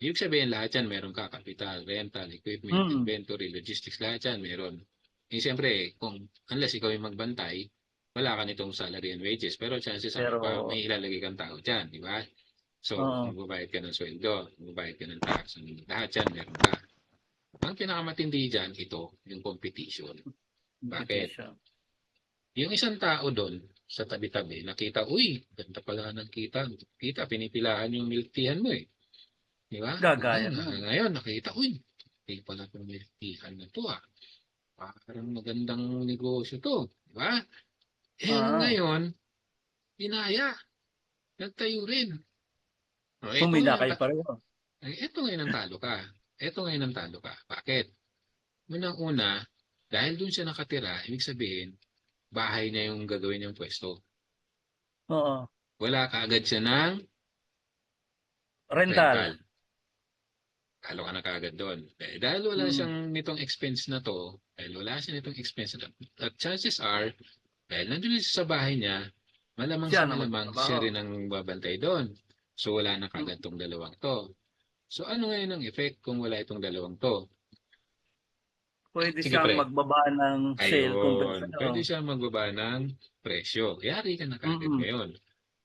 Ibig sabihin lahat yan meron ka, capital, rental, equipment, Mm. inventory, logistics, lahat yan meron. Eh, siyempre, kung unless ikaw yung magbantay, wala ka nitong salary and wages. Pero chances are, Pero, may ilalagay kang tao dyan, di ba? So, oo, magbabayad ka ng sweldo, magbabayad ka ng tax, lahat yan meron ka. Ang pinakamatindi dyan, ito, yung competition. Bakit? competition. Yung isang tao doon, sa tabi-tabi, nakita, uy, ganda pala ng kita, pinipilahan yung milk teahan mo eh. Di ba? Gagaya na. Ngayon, nakita, uy, hindi pala itong milk teahan na to ah. Parang magandang negosyo to. Di ba? Eh, Ah, ngayon, dinaya. Nagtayo rin. O, Tumila kayo pareho. eto ngayon ang talo ka. Eto ngayon ang talo ka. Bakit? Unang-una, dahil dun siya nakatira, ibig sabihin, bahay niya yung gagawin niyang pwesto. Oo. Wala kaagad siya ng rental. Rental. Talo ka na kaagad doon. Eh, dahil wala Mm. siyang nitong expense na to, dahil wala siya nitong expense na to, at chances are, dahil nandun siya sa bahay niya, malamang Siya sa na malamang siya magtatrabaho. rin ang babantay doon. So wala na Mm. kaagad tong dalawang to. So ano ngayon ang effect kung wala itong dalawang to? Pwede Sige siyang pre. magbaba ng sale compared Ayun. sa Pwede siya magbaba ng presyo. Yari ka na kagad mm. ngayon.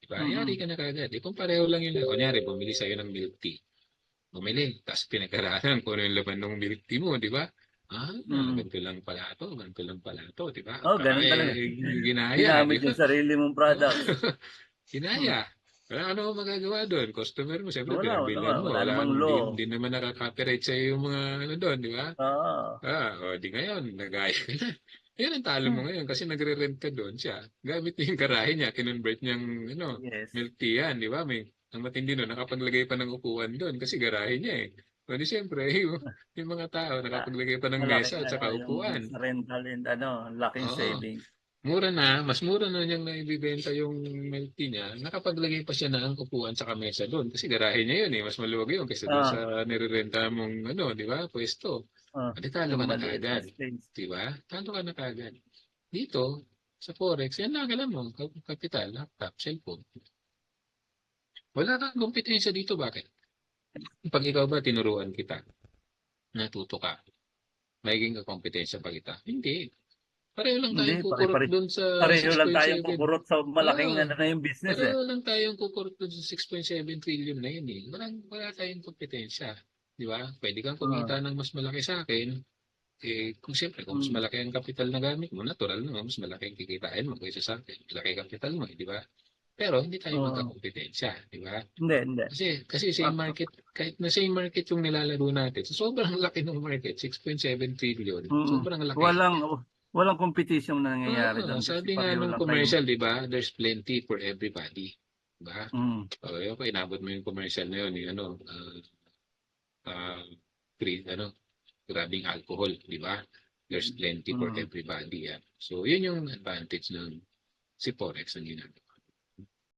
Diba? Yari Mm. ka na kagad. Eh kung pareho lang yun. Kunyari, bumili sa'yo ng milk tea. Bumili. Tapos pinag-aralan kung ano yung laman ng milk tea mo. Di ba? Mm. Ganito lang pala ito. Ganito lang pala ito. Di ba? Oh, ganun talaga. Ginaya. Di Ginamit ba? yung sarili mong products. Mm. Ginaya. Wala ka naman magagawa doon. Customer mo, siyempre, Wala pinagbilihan naman. mo. Wala Wala, namang law. hindi naman nakaka-copyright sa'yo yung mga ano doon, di ba? Oo. O di ngayon, nagaya ka na. Yan ang talo mo Hmm. ngayon kasi nagre-rent ka doon siya. Gamit niya yung garahe niya, kinonvert niyang Yes. milk tea yan, di ba? Ang matindi doon, nakapaglagay pa ng upuan doon kasi garahe niya eh. O di siyempre, yung mga tao Ah, nakapaglagay pa ng Malaking mesa at ano saka yung upuan. sa rental and laking Oo. savings. Mas mura na niyang naibibenta yung milk tea niya. Nakapaglagay pa siya ng upuan sa mesa doon kasi garahe niya yun eh. Mas maluwag yun kaysa doon sa Ah, nirerenta mong di ba, pwesto. Adi talo yung ka na maliit na kaagad. space. Di ba? Talo ka na kaagad. Dito, sa Forex, yan lang alam mo, kapital, laptop, cellphone. Wala kang kompetensya dito, bakit? Pag ikaw ba tinuruan kita, natuto ka, magiging kakompetensya pa kita? Hindi. Pareho lang Hindi, tayong kukurot doon sa pareho lang tayong 6.7. kukurot sa malaking Oo. na yung business eh. Pareho lang tayong kukurot doon sa 6.7 trillion na yun eh. Wala tayong kompetensya. Di ba? Pwede kang Ah, kumita ng mas malaki sa akin. Kung siyempre, kung mas mm. malaki ang kapital na gamit mo, natural naman, mas malaki ang kikitain mo kaysa sa akin. Malaki ang kapital mo, di ba? Pero hindi tayo Oo. magkakompetensya, di ba? Hindi. Kasi same Ak- market, kahit na same market yung nilalaro natin, so sobrang laki ng market, 6.7 trillion, mm. sobrang laki. Walang competition na nangyayari Oo, doon kasi sabi nga pareho nung lang kayong commercial, di ba? There's plenty for everybody. Di ba? mm. Yun pa, inabot mo yung commercial na yun, yung uh, free, grabing alcohol, di ba? There's plenty for Mm. everybody yan. So, yun yung advantage ng si Forex ang ginagawa.